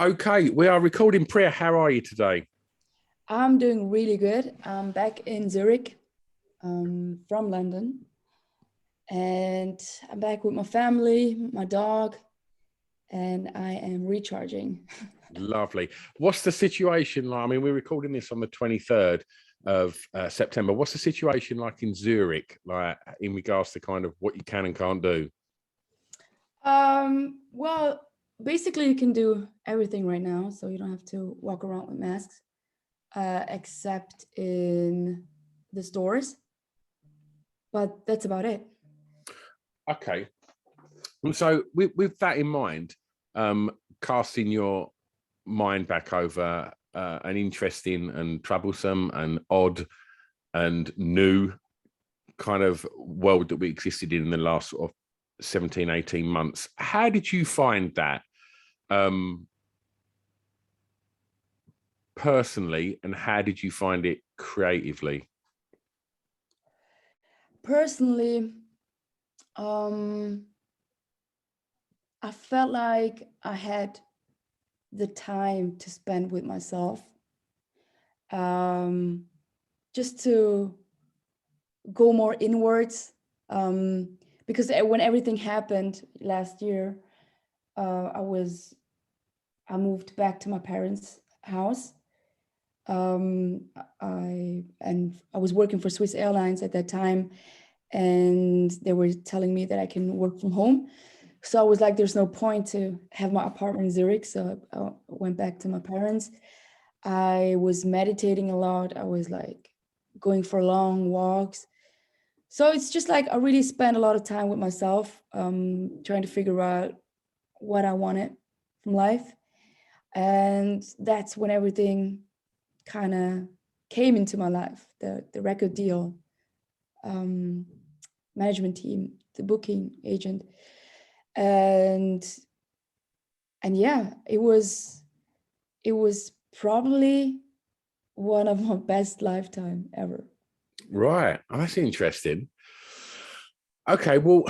Okay, we are recording. Priya, how are you today? I'm doing really good. I'm back in Zurich, from London, and I'm back with my family, my dog, and I am recharging. Lovely. What's the situation like? I mean, we're recording this on the 23rd of September. What's the situation like in Zurich, like in regards to kind of what you can and can't do? Well, basically you can do everything right now, so you don't have to walk around with masks, except in the stores. But that's about it. Okay. And so with that in mind, casting your mind back over an interesting and troublesome and odd and new kind of world that we existed in the last sort of 17, 18 months. How did you find that personally, and how did you find it creatively? Personally, um, I felt like I had the time to spend with myself, um, just to go more inwards. Because when everything happened last year, uh, I was I moved back to my parents' house. Um, I was working for Swiss Airlines at that time, and they were telling me that I can work from home. So I was like, there's no point to have my apartment in Zurich. So I went back to my parents. I was meditating a lot. I was like going for long walks. So it's just like I really spent a lot of time with myself, trying to figure out what I wanted from life. And that's when everything kind of came into my life, the record deal, um, management team, the booking agent. And and yeah, it was probably one of my best lifetime ever. Right. Oh, that's interesting. Okay, well,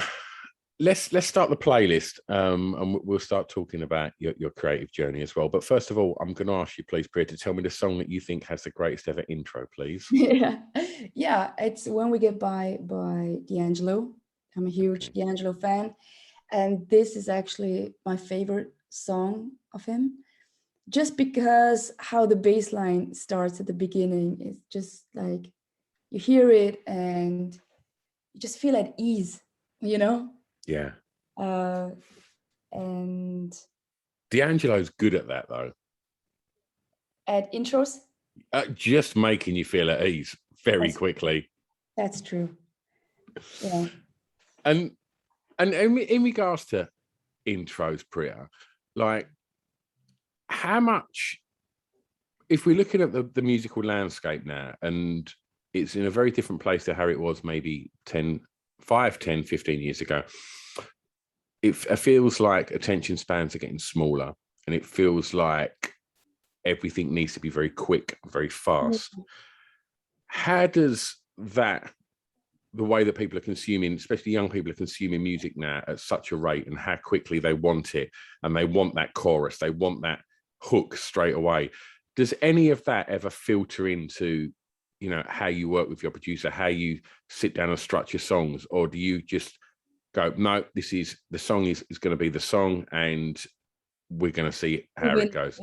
let's start the playlist, and we'll start talking about your creative journey as well. But first of all, I'm going to ask you, please, Priya, to tell me the song that you think has the greatest ever intro, please. Yeah, yeah, it's When We Get by D'Angelo. I'm a huge Okay. D'Angelo fan, and this is actually my favorite song of him, just because how the bass line starts at the beginning is just like you hear it and you just feel at ease, you know? Yeah. Uh, and D'Angelo's good at that, though. at intros, Just making you feel at ease very that's quickly. that's true. Yeah. And in regards to intros, Priya, like how much, if we're looking at the musical landscape now, and it's in a very different place to how it was maybe 10, 5, 10, 15 years ago, it feels like attention spans are getting smaller, and it feels like everything needs to be very quick, very fast. How does that, the way that people are consuming, especially young people are consuming music now at such a rate, and how quickly they want it, and they want that chorus, they want that hook straight away. Does any of that ever filter into, how you work with your producer, how you sit down and structure songs, or do you just go, no, this is the song is going to be the song, and we're going to see how it Even goes?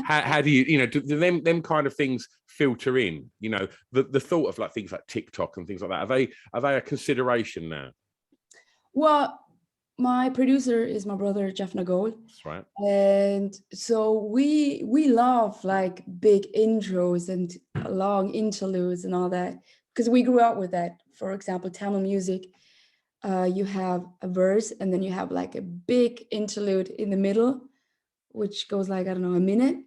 How do you, do them kind of things filter in? The thought of like things like TikTok and things like that. Are they a consideration now? Well, my producer is my brother Jeff Nagol, That's right. and so we love like big intros and long interludes and all that because we grew up with that. For example, Tamil music, you have a verse and then you have like a big interlude in the middle, which goes like, I don't know, a minute.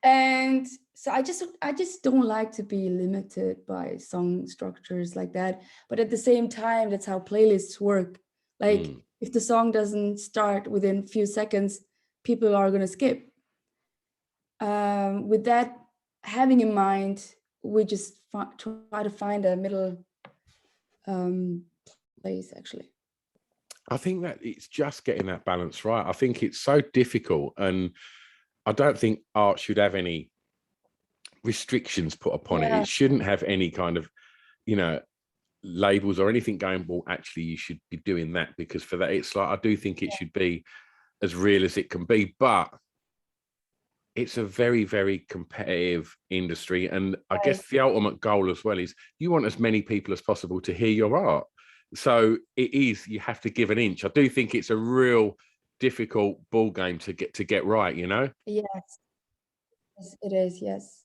And so I just don't like to be limited by song structures like that. But at the same time, that's how playlists work. Like Mm. if the song doesn't start within a few seconds, people are gonna skip. With that having in mind, we just try to find a middle um, place actually. I think that it's just getting that balance right. I think it's so difficult, and I don't think art should have any restrictions put upon it. Yeah, It shouldn't have any kind of, you know, labels or anything going, well, actually, you should be doing that, because for that, it's like, I do think it should be as real as it can be, but it's a very, very competitive industry. And I right. guess the ultimate goal as well is you want as many people as possible to hear your art. So it is, you have to give an inch. I do think it's a real difficult ball game to get right, you know? Yes, yes, it is. Yes.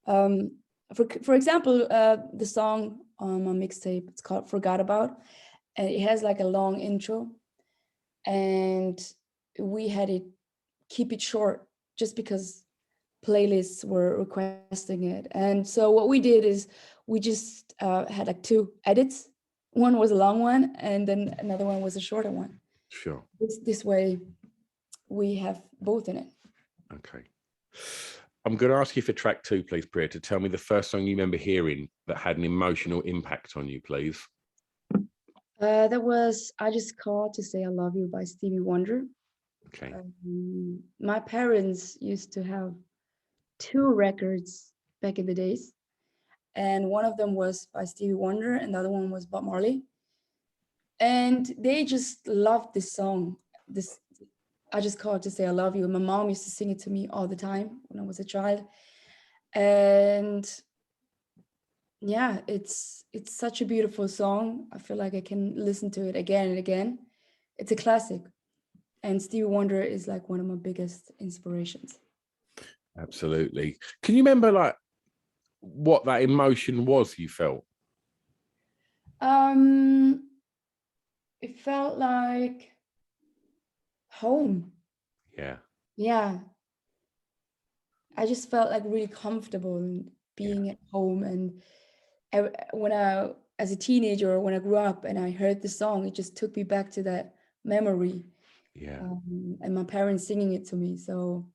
Um, for example, the song on my mixtape, it's called "Forgot About," and it has like a long intro, and we had it keep it short just because playlists were requesting it. And so what we did is we just had like two edits. One was a long one, and then another one was a shorter one. Sure. This way, we have both in it. Okay. I'm going to ask you for track 2, please, Priya, to tell me the first song you remember hearing that had an emotional impact on you, please. That was "I Just Called to Say I Love You" by Stevie Wonder. Okay. My parents used to have two records back in the days, and one of them was by Stevie Wonder, and the other one was Bob Marley. And they just loved this song. This "I Just Called to Say I Love You." And my mom used to sing it to me all the time when I was a child. And yeah, it's such a beautiful song. I feel like I can listen to it again and again. It's a classic. And Stevie Wonder is like one of my biggest inspirations. Absolutely. Can you remember like what that emotion was you felt? Um, it felt like home. Yeah. Yeah, I just felt like really comfortable in Yeah. being at home. And when I, as a teenager, when I grew up and I heard the song, it just took me back to that memory. Yeah. And my parents singing it to me. So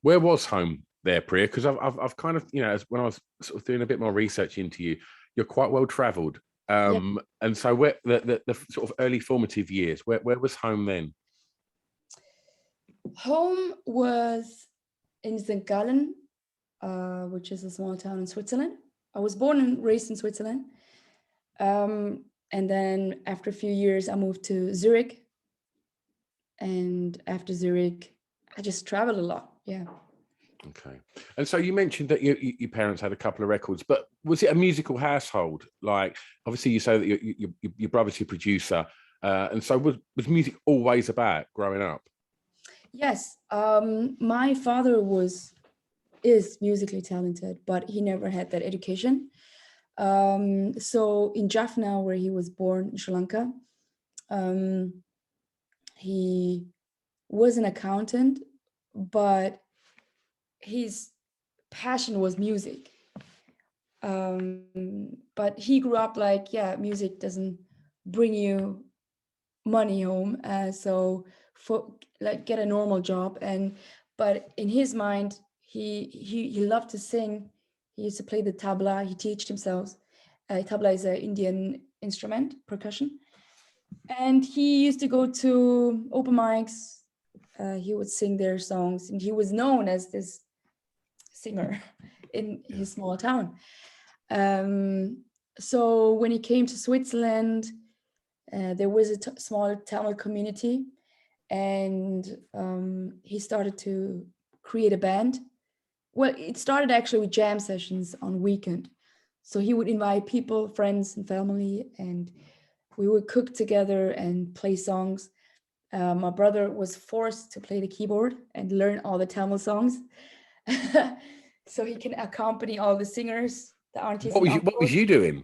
Where was home there, Priya? Because I've kind of, you know, when I was sort of doing a bit more research into you, you're quite well traveled. yeah, And so where the sort of early formative years, where was home then? home was in St. Gallen, which is a small town in Switzerland. I was born and raised in Switzerland. And then after a few years, I moved to Zurich. And after Zurich, I just traveled a lot. Yeah. Okay. And so you mentioned that your parents had a couple of records, but was it a musical household? Like, obviously, you say that your brother's your producer. And so was music always about growing up? Yes. My father is musically talented, but he never had that education. So in Jaffna, where he was born in Sri Lanka, um, he was an accountant, but his passion was music. But he grew up like, yeah, music doesn't bring you money home, so for like get a normal job. And but in his mind, he loved to sing. He used to play the tabla. He taught himself. Tabla is an Indian instrument, percussion, and he used to go to open mics. He would sing their songs, and he was known as this singer in Yeah. his small town. So when he came to Switzerland, there was a small Tamil community, and he started to create a band. Well, it started actually with jam sessions on weekend. So he would invite people, friends, and family, and we would cook together and play songs. My brother was forced to play the keyboard and learn all the Tamil songs, so he can accompany all the singers, the aunties and What was uncles. you doing?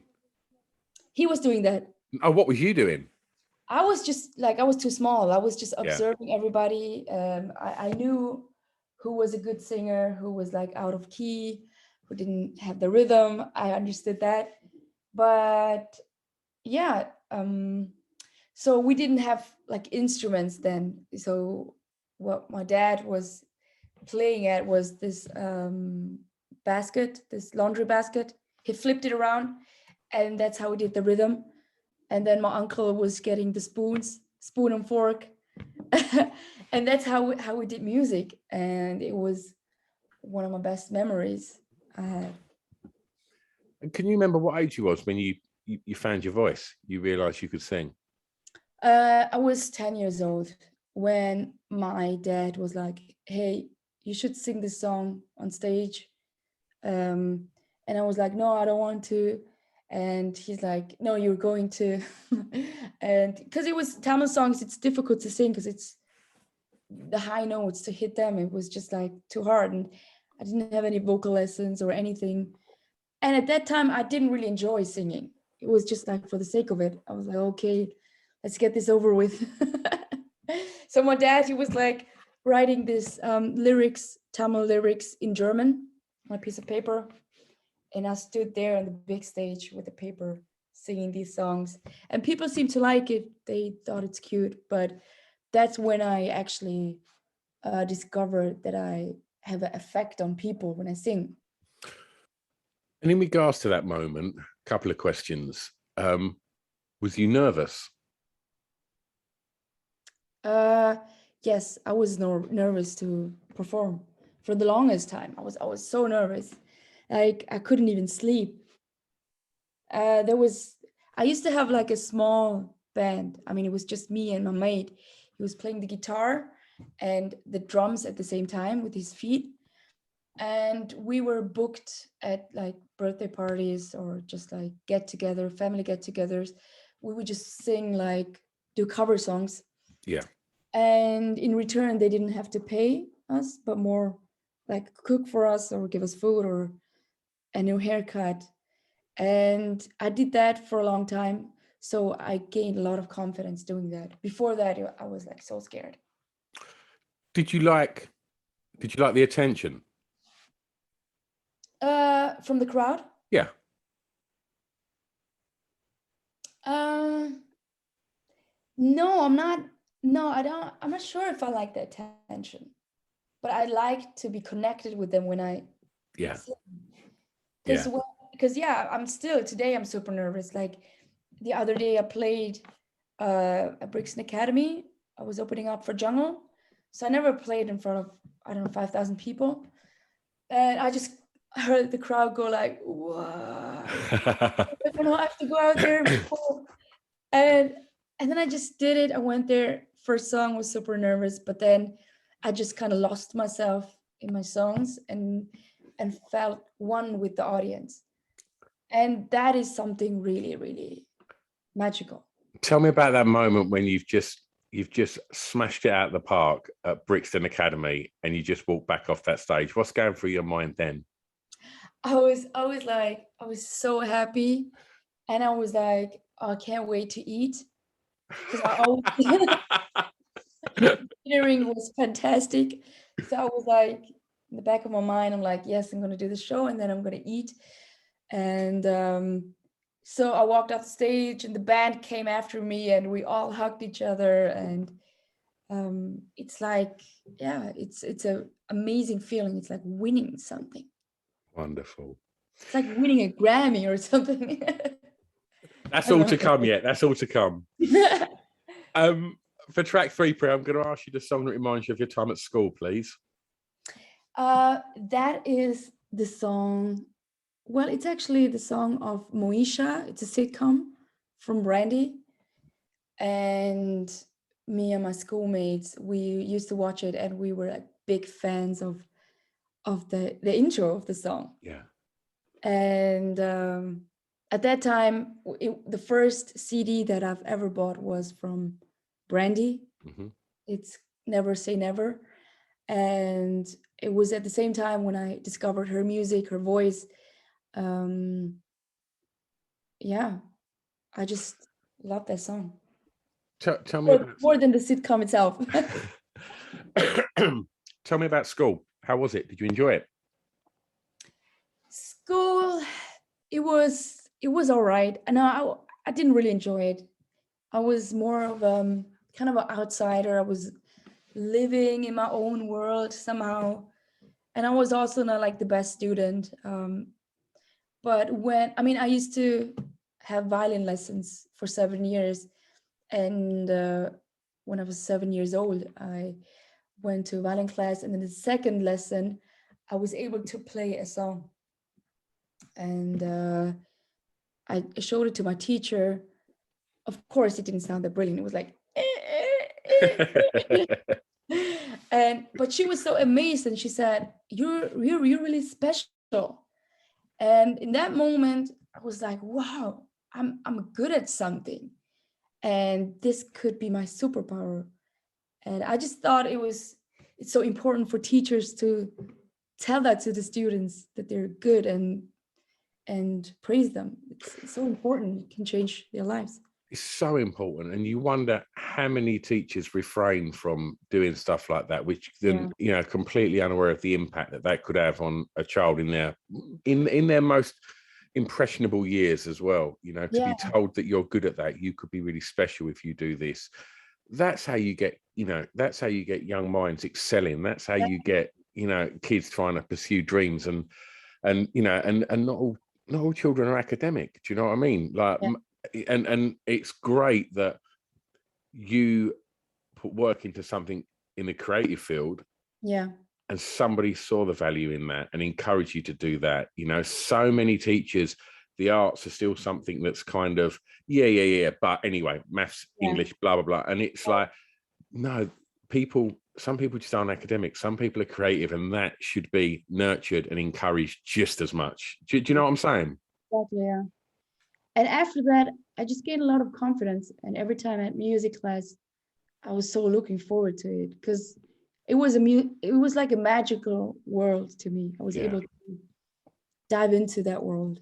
He was doing that. Oh, what was you doing? I was just like, I was too small. I was just Yeah. observing everybody. I knew who was a good singer, who was like out of key, who didn't have the rhythm. I understood that. But yeah, so we didn't have like instruments then. So what my dad was playing at was this basket, this laundry basket. He flipped it around, and that's how we did the rhythm. and then my uncle was getting the spoon and fork, and that's how we did music, and it was one of my best memories I had. And can you remember what age you was when you found your voice? You realised you could sing. I was 10 years old when my dad was like, "Hey, you should sing this song on stage." And I was like, "No, I don't want to." And he's like, "No, you're going to." And because it was Tamil songs, it's difficult to sing because it's the high notes to hit them. It was just like too hard. And I didn't have any vocal lessons or anything. And at that time, I didn't really enjoy singing. It was just like for the sake of it. I was like, okay, let's get this over with. So my dad, he was like writing this lyrics, Tamil lyrics in German on a piece of paper. And I stood there on the big stage with the paper singing these songs. And people seemed to like it. They thought it's cute. But that's when I actually discovered that I have an effect on people when I sing. And in regards to that moment, a couple of questions. Was you nervous? Yes, I was nervous to perform for the longest time. I was so nervous, like I couldn't even sleep. I used to have like a small band. I mean, it was just me and my mate. He was playing the guitar and the drums at the same time with his feet. And we were booked at like birthday parties or just like family get-togethers. We would just sing, like do cover songs. Yeah. And in return, they didn't have to pay us, but more like cook for us or give us food or a new haircut. And I did that for a long time. So I gained a lot of confidence doing that. Before that, I was like so scared. Did you like the attention? From the crowd? Yeah. No, I'm not. No, I don't. I'm not sure if I like the attention, but I like to be connected with them when I Yeah. sing. Yeah. Because yeah, today I'm super nervous. Like the other day I played at Brixton Academy. I was opening up for Jungle. So I never played in front of, I don't know, 5,000 people. And I just heard the crowd go like, "Whoa." I don't know, I have to go out there and perform. And then I just did it. I went there. First song was super nervous, but then I just kind of lost myself in my songs and felt one with the audience. And that is something really, really magical. Tell me about that moment when you've just smashed it out of the park at Brixton Academy and you just walked back off that stage. What's going through your mind then? I was so happy, and I was like, oh, I can't wait to eat because I always catering was fantastic. So I was like, in the back of my mind, I'm like, yes, I'm gonna do the show and then I'm gonna eat. And so I walked off the stage and the band came after me and we all hugged each other. And it's like, yeah, it's a amazing feeling. It's like winning something. Wonderful. It's like winning a Grammy or something. That's all to come yet. That's all to come. For track 3, Priya, I'm going to ask you the song that reminds you of your time at school, please. That is the song. Well, it's actually the song of Moesha. It's a sitcom from Brandy. And me and my schoolmates, we used to watch it and we were like big fans of the intro of the song. Yeah. And at that time, the first CD that I've ever bought was from Brandy. Mm-hmm. It's Never Say Never. And it was at the same time when I discovered her music, her voice. Yeah, I just love that song. Tell me about more than the sitcom itself. Tell me about school. How was it? Did you enjoy it? School, it was all right. And I didn't really enjoy it. I was more of kind of an outsider. I was living in my own world somehow. And I was also not like the best student. But I used to have violin lessons for 7 years. And when I was 7 years old, I went to violin class. And in the second lesson, I was able to play a song. And I showed it to my teacher. Of course, it didn't sound that brilliant. It was like, but she was so amazed, and she said, you're really special. And in that moment, I was like, wow, I'm good at something, and this could be my superpower. And I just thought it's so important for teachers to tell that to the students, that they're good, and praise them. It's so important. It can change their lives. It's so important, and you wonder how many teachers refrain from doing stuff like that, which then completely unaware of the impact that could have on a child in their most impressionable years as well. To be told that you're good at that, you could be really special if you do this. That's how you get young minds excelling. That's how you get kids trying to pursue dreams, and not all children are academic. Do you know what I mean? Like. Yeah. And it's great that you put work into something in the creative field, and somebody saw the value in that and encouraged you to do that. So many teachers, the arts are still something that's kind of but anyway, maths, English, blah blah blah, and it's like, no, some people just aren't academic. Some people are creative, and that should be nurtured and encouraged just as much. Do you know what I'm saying? Exactly, yeah. And after that, I just gained a lot of confidence. And every time I had music class, I was so looking forward to it, because it was like a magical world to me. I was able to dive into that world.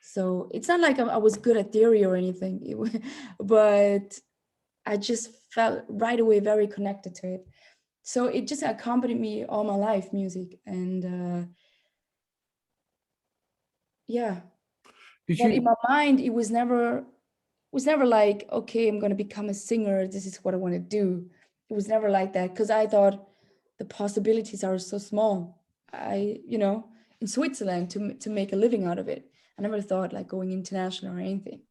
So it's not like I was good at theory or anything, but I just felt right away very connected to it. So it just accompanied me all my life, music. And but in my mind, it was never like, okay, I'm going to become a singer. This is what I want to do. It was never like that, because I thought the possibilities are so small. In Switzerland, to make a living out of it, I never thought like going international or anything.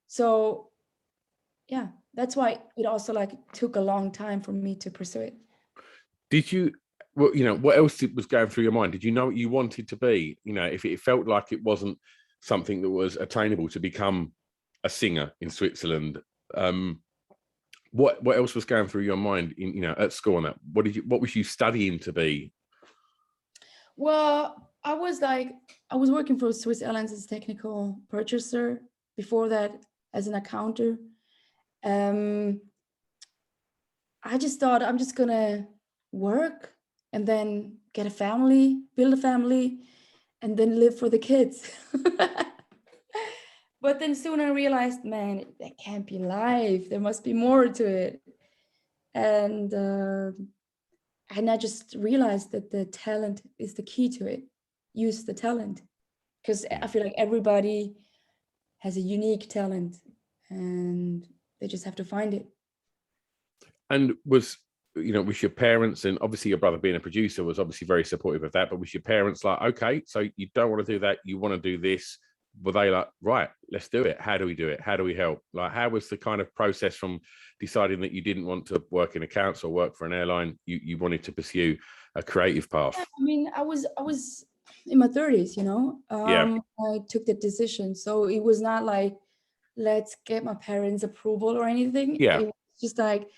So yeah, that's why it also like took a long time for me to pursue it. Did you? Well, what else was going through your mind? Did you know what you wanted to be? If it felt like it wasn't something that was attainable to become a singer in Switzerland, what else was going through your mind at school and that? What was you studying to be? Well, I was working for Swiss Airlines as a technical purchaser. Before that, as an accountant. I just thought I'm just gonna work and then get a family, build a family, and then live for the kids. But then soon I realized, man, that can't be life. There must be more to it. And I just realized that the talent is the key to it. Use the talent, because I feel like everybody has a unique talent, and they just have to find it. And was your parents, and obviously your brother being a producer was obviously very supportive of that, but was your parents like, okay, so you don't want to do that, you want to do this? Were they like, right, let's do it? How do we do it? How do we help? Like, how was the kind of process from deciding that you didn't want to work in accounts or work for an airline? You wanted to pursue a creative path. I mean, I was in my 30s, I took the decision. So it was not like, let's get my parents' approval or anything. Yeah. It was just like,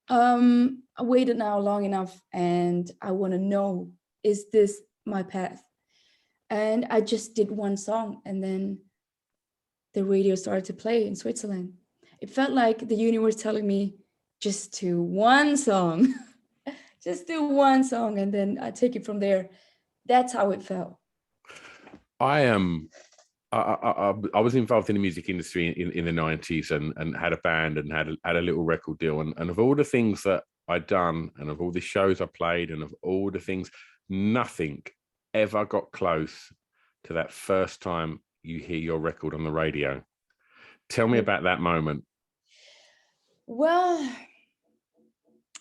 I waited now long enough, and I want to know, is this my path? And I just did one song, and then the radio started to play in Switzerland. It felt like the universe telling me, just do one song. Just do one song, and then I take it from there. That's how it felt. I was involved in the music industry in the 90s and had a band and had a little record deal. And of all the things that I'd done, and of all the shows I played, and of all the things, nothing ever got close to that first time you hear your record on the radio. Tell me about that moment. Well,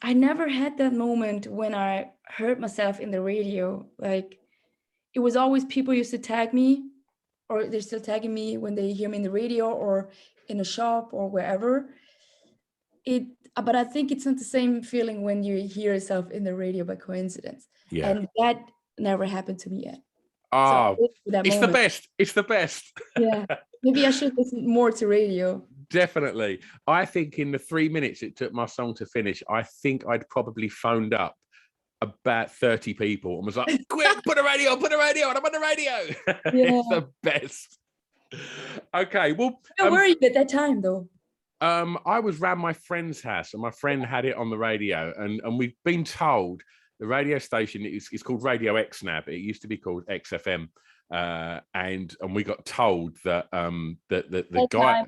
I never had that moment when I heard myself in the radio. Like, it was always people used to tag me or they're still tagging me when they hear me in the radio or in a shop or wherever. But I think it's not the same feeling when you hear yourself in the radio by coincidence. Yeah. And that never happened to me yet. So Oh, that it's the moment, best. It's the best. yeah, maybe I should listen more to radio. Definitely. I think in the 3 minutes it took my song to finish, I think I'd probably phoned up about 30 people and was like, quick, put a radio on, I'm on the radio. Yeah. It's the best. Okay, well, Where were you at that time, though? I was round my friend's house and my friend had it on the radio, and we've been told the radio station is called Radio X now, but it used to be called XFM. And we got told that the guy,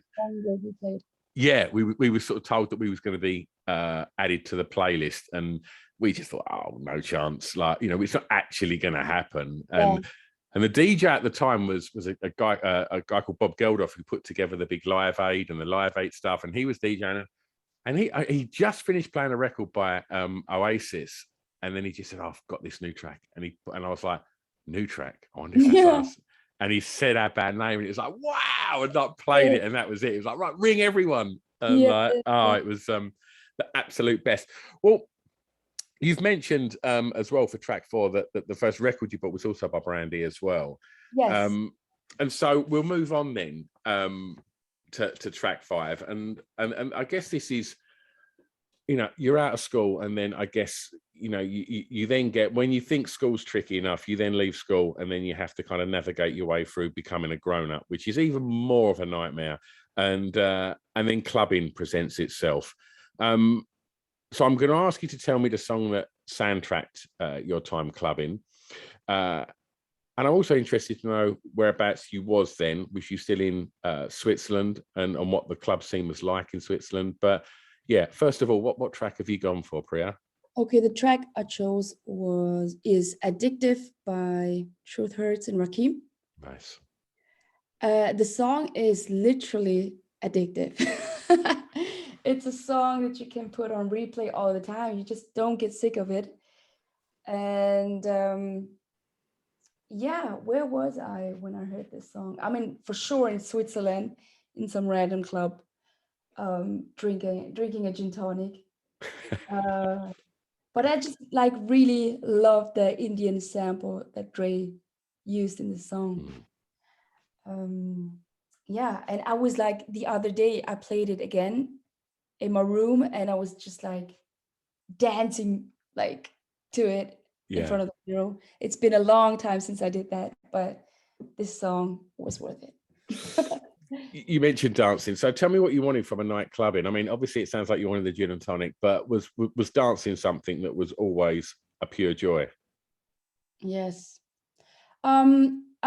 yeah, we were sort of told that we was going to be added to the playlist, and we just thought, oh, no chance, like, you know, it's not actually going to happen. And the DJ at the time was a guy called Bob Geldof, who put together the big Live Aid and the Live Aid stuff, and he was DJing, and he just finished playing a record by Oasis, and then he just said, oh, I've got this new track, and I was like, new track, I wonder if that's us. And he said our band name, and it was like, wow, and like played it, and that was it. It was like, right, ring everyone. And it was the absolute best. Well, you've mentioned as well for track 4 that the first record you bought was also by Brandy as well. Yes. And so we'll move on then to track 5, and I guess this is, you know, you're out of school, and then I guess, you know, you then get, when you think school's tricky enough, you then leave school, and then you have to kind of navigate your way through becoming a grown-up, which is even more of a nightmare. And then clubbing presents itself. So I'm going to ask you to tell me the song that soundtracked your time clubbing. And I'm also interested to know whereabouts you was then. Was you still in Switzerland, and what the club scene was like in Switzerland? But yeah, first of all, what track have you gone for, Priya? Okay, the track I chose is Addictive by Truth Hurts and Rakim. Nice. The song is literally addictive. It's a song that you can put on replay all the time. You just don't get sick of it. And yeah, where was I when I heard this song? I mean, for sure in Switzerland, in some random club, drinking a gin tonic. But I just like really love the Indian sample that Dre used in the song. Yeah, and I was like, the other day I played it again in my room, and I was just like dancing like to it in front of the mirror. It's been a long time since I did that, but this song was worth it. You mentioned dancing, so tell me what you wanted from a night clubbing. I mean, obviously it sounds like you wanted the gin and tonic, but was dancing something that was always a pure joy? Yes. I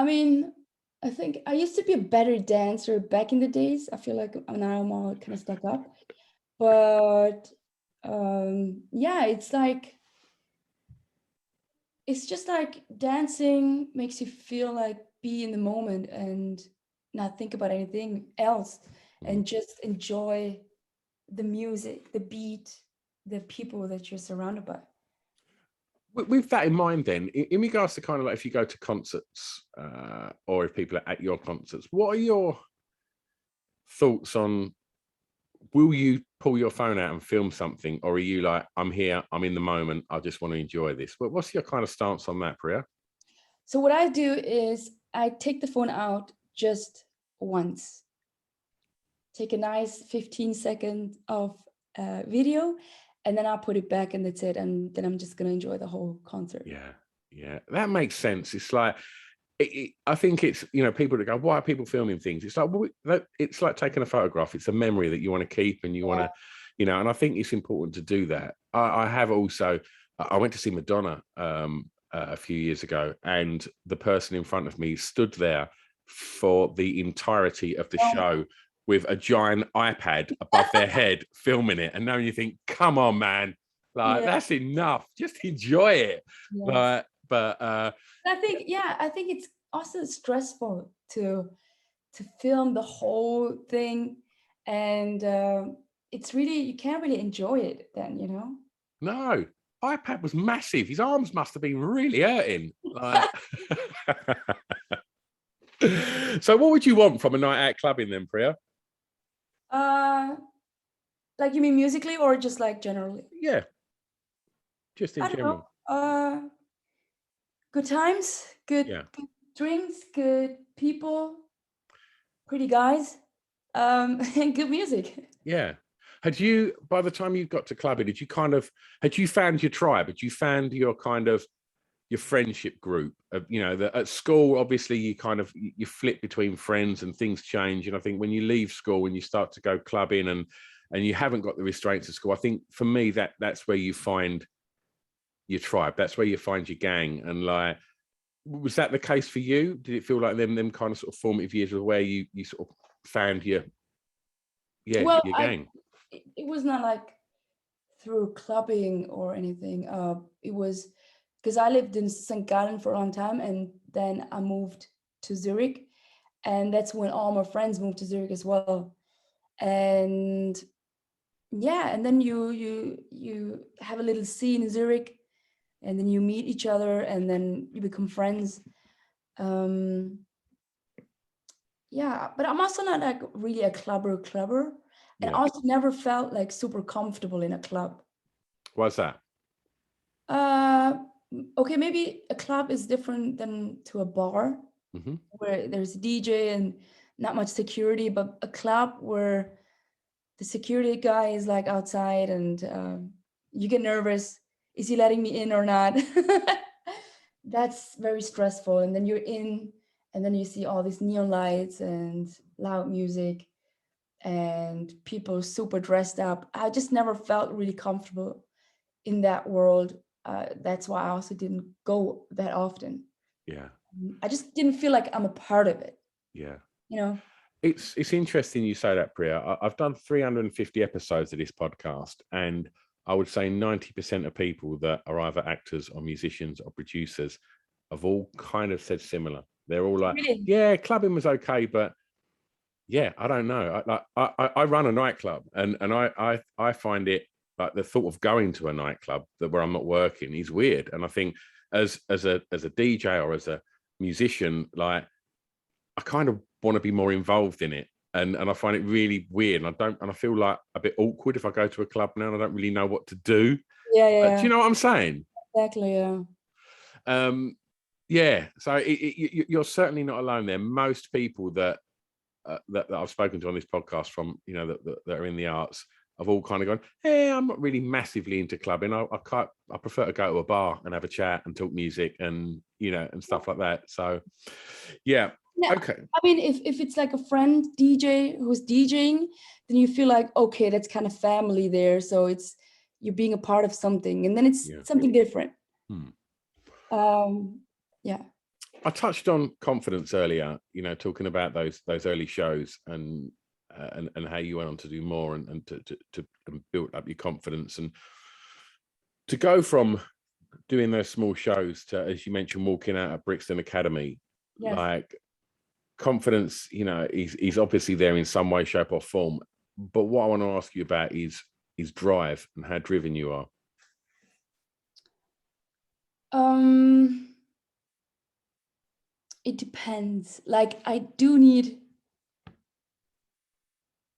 mean, I think I used to be a better dancer back in the days. I feel like now I'm all kind of stuck up. But yeah, it's just like dancing makes you feel like be in the moment and not think about anything else, and just enjoy the music, the beat, the people that you're surrounded by. With that in mind, then, in regards to kind of like if you go to concerts or if people are at your concerts, what are your thoughts on, will you pull your phone out and film something, or are you like, I'm here, I'm in the moment, I just want to enjoy this? What's your kind of stance on that, Priya? So what I do is I take the phone out just once, take a nice 15-second of video, and then I'll put it back, and that's it. And then I'm just going to enjoy the whole concert. Yeah, that makes sense. It's like, I think it's, you know, people that go, why are people filming things? It's like, well, it's like taking a photograph. It's a memory that you want to keep, and you want to, you know, and I think it's important to do that. I have also, I went to see Madonna a few years ago, and the person in front of me stood there for the entirety of the show with a giant iPad above their head filming it. And now you think, come on, man, like that's enough. Just enjoy it. But I think it's also stressful to film the whole thing, and it's really, you can't really enjoy it then, you know. No, iPad was massive. His arms must have been really hurting. Like... So what would you want from a night out clubbing then, Priya? Like you mean musically or just like generally? Yeah, just in I don't know. general. Good times, good, Yeah. good drinks, good people, pretty guys, and good music. Yeah. Had you, by the time you got to clubbing, had you found your tribe? Had you found your kind of your friendship group? At school, obviously, you flip between friends and things change. And I think when you leave school and you start to go clubbing and you haven't got the restraints of school, I think for me that's where you find your tribe. That's where you find your gang. And like, was that the case for you? Did it feel like them kind of sort of formative years were where you sort of found your Well, gang? it was not like through clubbing or anything. It was because I lived in St. Gallen for a long time, and then I moved to Zurich, and that's when all my friends moved to Zurich as well. And yeah, and then you have a little scene in Zurich, and then you meet each other, and then you become friends. Um, yeah, but I'm also not like really a clubber, and Yeah. also never felt like super comfortable in a club. What's that? Uh, okay, maybe a club is different than to a bar Mm-hmm. where there's a DJ and not much security, but a club where the security guy is like outside and you get nervous. Is he letting me in or not? That's very stressful. And then you're in, and then you see all these neon lights and loud music and people super dressed up. I just never felt really comfortable in that world. That's why I also didn't go that often. Yeah. I just didn't feel like I'm a part of it, Yeah. you know? It's interesting you say that, Priya. I've done 350 episodes of this podcast, and I would say 90% of people that are either actors or musicians or producers have all kind of said similar. They're all like, Really? yeah, clubbing was okay, but yeah, I don't know. I run a nightclub, and I find it like the thought of going to a nightclub where I'm not working is weird. And I think as a DJ or as a musician, like I kind of want to be more involved in it. And I find it really weird. And I feel like a bit awkward if I go to a club now and I don't really know what to do. Yeah, Do yeah, you know what I'm saying? exactly. Yeah. Yeah. So you're certainly not alone there. Most people that I've spoken to on this podcast from, that are in the arts, have all kind of gone, hey, I'm not really massively into clubbing. I prefer to go to a bar and have a chat and talk music and, and stuff like that. So, yeah. Yeah. Okay. I mean, if it's like a friend DJ who's DJing, then you feel like, okay, that's kind of family there. So you're being a part of something, and then it's Yeah. something different. Yeah. I touched on confidence earlier, talking about those early shows and how you went on to do more and to build up your confidence, and to go from doing those small shows to, as you mentioned, walking out at Brixton Academy. Yes. Like, confidence, is obviously there in some way, shape or form. But what I want to ask you about is drive and how driven you are. It depends. Like, I do need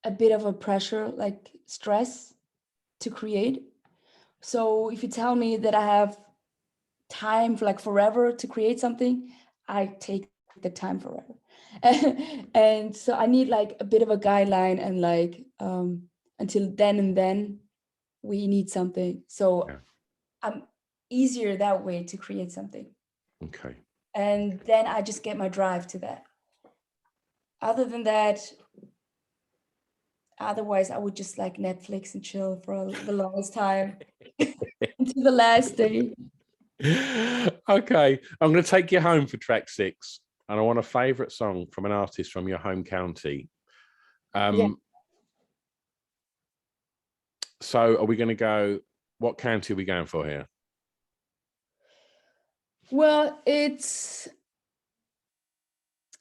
a bit of a pressure, like stress, to create. So if you tell me that I have time for like forever to create something, I take the time forever. And so I need like a bit of a guideline, and like until then and then we need something. So Yeah. I'm easier that way to create something. Okay. And then I just get my drive to that. Other than that, otherwise I would just like Netflix and chill for the longest time until the last day. Okay, I'm going to take you home for track 6, and I want a favorite song from an artist from your home county. Yeah. So are we going to go, what county are we going for here? Well, it's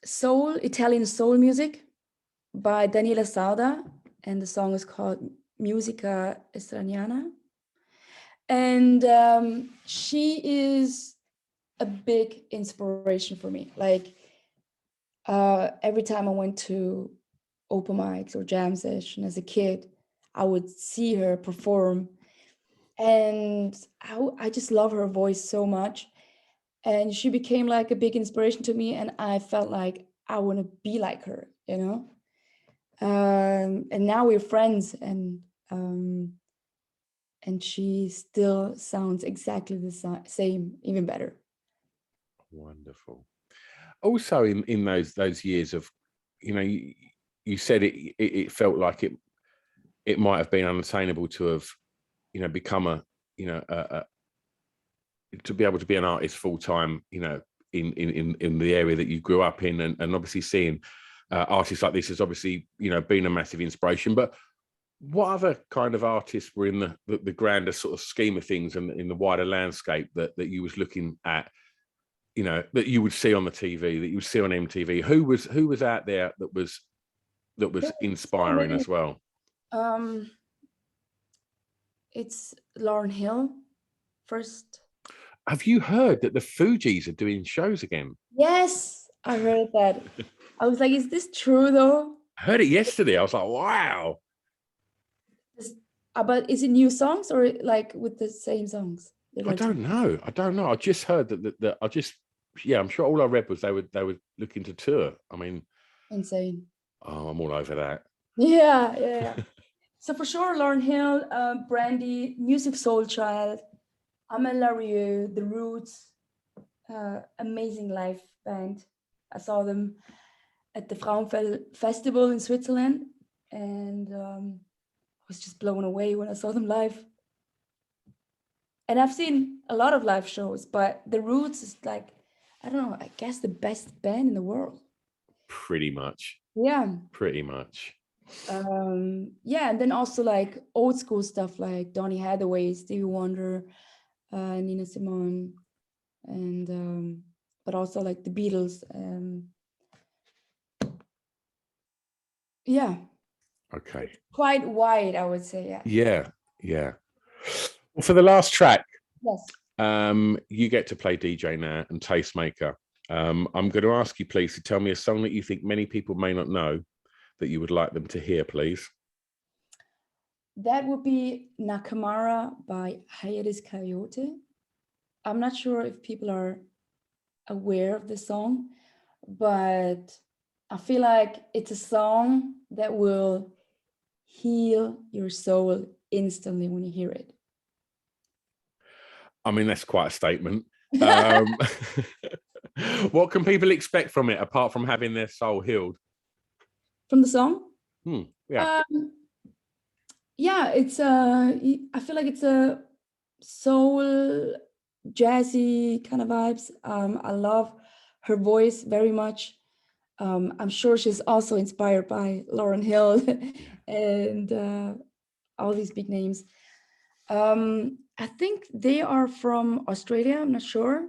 Italian soul music by Daniela Sauda, and the song is called Musica Estraniana. And she is a big inspiration for me. Like, every time I went to open mics or jam session as a kid, I would see her perform, and I just love her voice so much. And she became like a big inspiration to me, and I felt like I want to be like her, you know. And now we're friends, and she still sounds exactly the same, even better. Wonderful. Also, in those years of, you know, you said it felt like it might have been unattainable to have, you know, become a, you know, to be able to be an artist full time, you know, in the area that you grew up in, and obviously seeing artists like this has obviously, you know, been a massive inspiration. But what other kind of artists were in the grander sort of scheme of things and in the wider landscape that you was looking at, you know, that you would see on the TV, that you would see on MTV? Who was out there that was So inspiring many. as well? It's Lauryn Hill first. Have you heard that the Fugees are doing shows again? Yes, I heard that. I was like, is this true though? I heard it yesterday. I was like, wow. But is it new songs or like with the same songs? I don't know. I just heard that I just, yeah, I'm sure all I read was they were looking to tour. I mean, Insane. oh, I'm all over that. Yeah. So for sure, Lauryn Hill, Brandy, Music Soul Child, Amel Larrieux, The Roots, amazing live band. I saw them at the Frauenfeld Festival in Switzerland, and I was just blown away when I saw them live. And I've seen a lot of live shows, but The Roots is like, I don't know, I guess the best band in the world. Pretty much. Yeah. Pretty much. Yeah, and then also like old school stuff like Donny Hathaway, Stevie Wonder, Nina Simone, and but also like the Beatles. Yeah. Okay. Quite wide, I would say. Yeah. Well, for the last track, Yes. you get to play DJ now and tastemaker. I'm going to ask you, please, to tell me a song that you think many people may not know that you would like them to hear, please. That would be Nakamura by Hiatus Coyote. I'm not sure if people are aware of the song, but I feel like it's a song that will heal your soul instantly when you hear it. I mean, that's quite a statement. What can people expect from it apart from having their soul healed? From the song? Yeah. Yeah, it's I feel like it's a soul jazzy kind of vibes. I love her voice very much. I'm sure she's also inspired by Lauryn Hill and all these big names. I think they are from Australia. I'm not sure.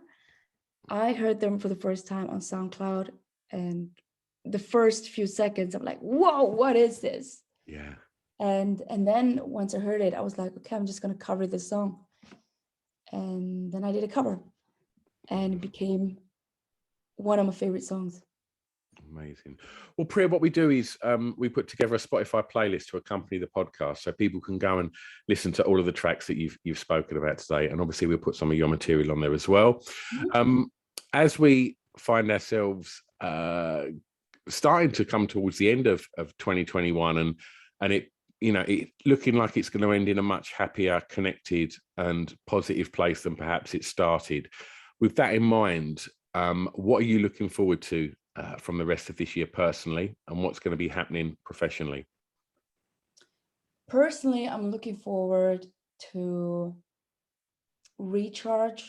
I heard them for the first time on SoundCloud, and the first few seconds, I'm like, "Whoa, what is this?" Yeah. And then once I heard it, I was like, "Okay, I'm just gonna cover this song." And then I did a cover, and it became one of my favorite songs. Amazing. Well, Priya, what we do is we put together a Spotify playlist to accompany the podcast, so people can go and listen to all of the tracks that you've spoken about today, and obviously we'll put some of your material on there as well. As we find ourselves starting to come towards the end of 2021, and it, you know, it looking like it's going to end in a much happier, connected, and positive place than perhaps it started. With that in mind, what are you looking forward to from the rest of this year personally, and what's going to be happening professionally? Personally, I'm looking forward to recharge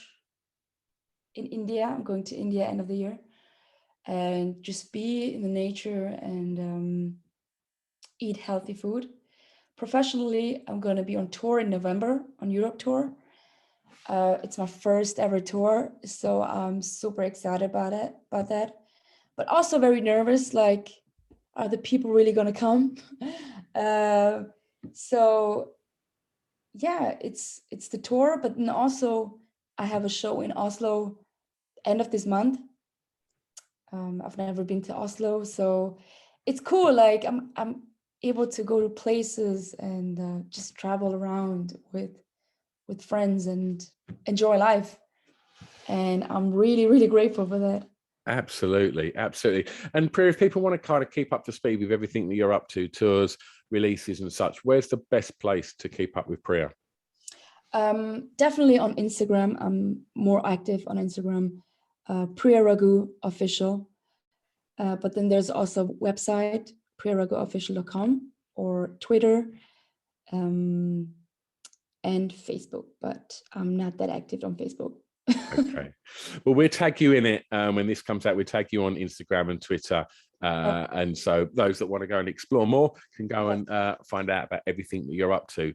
in India. I'm going to India end of the year and just be in the nature and eat healthy food. Professionally, I'm going to be on tour in November, on Europe tour. It's my first ever tour, so I'm super excited about that, but also very nervous, like, are the people really going to come? So yeah, it's the tour, but then also I have a show in Oslo end of this month. I've never been to Oslo, so it's cool. Like I'm able to go to places and just travel around with friends and enjoy life. And I'm really, really grateful for that. Absolutely, absolutely. And Priya, if people want to kind of keep up to speed with everything that you're up to, tours, releases, and such, where's the best place to keep up with Priya? Definitely on Instagram. I'm more active on Instagram. Priya Ragu official. But then there's also website priyaraguofficial.com, or Twitter, and Facebook. But I'm not that active on Facebook. Okay. Well, we'll tag you in it when this comes out. We'll tag you on Instagram and Twitter. And so those that want to go and explore more can go and find out about everything that you're up to.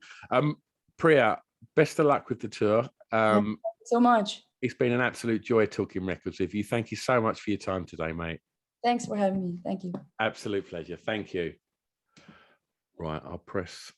Priya, best of luck with the tour. Thank you so much. It's been an absolute joy talking records with you. Thank you so much for your time today, mate. Thanks for having me. Thank you. Absolute pleasure. Thank you. Right, I'll press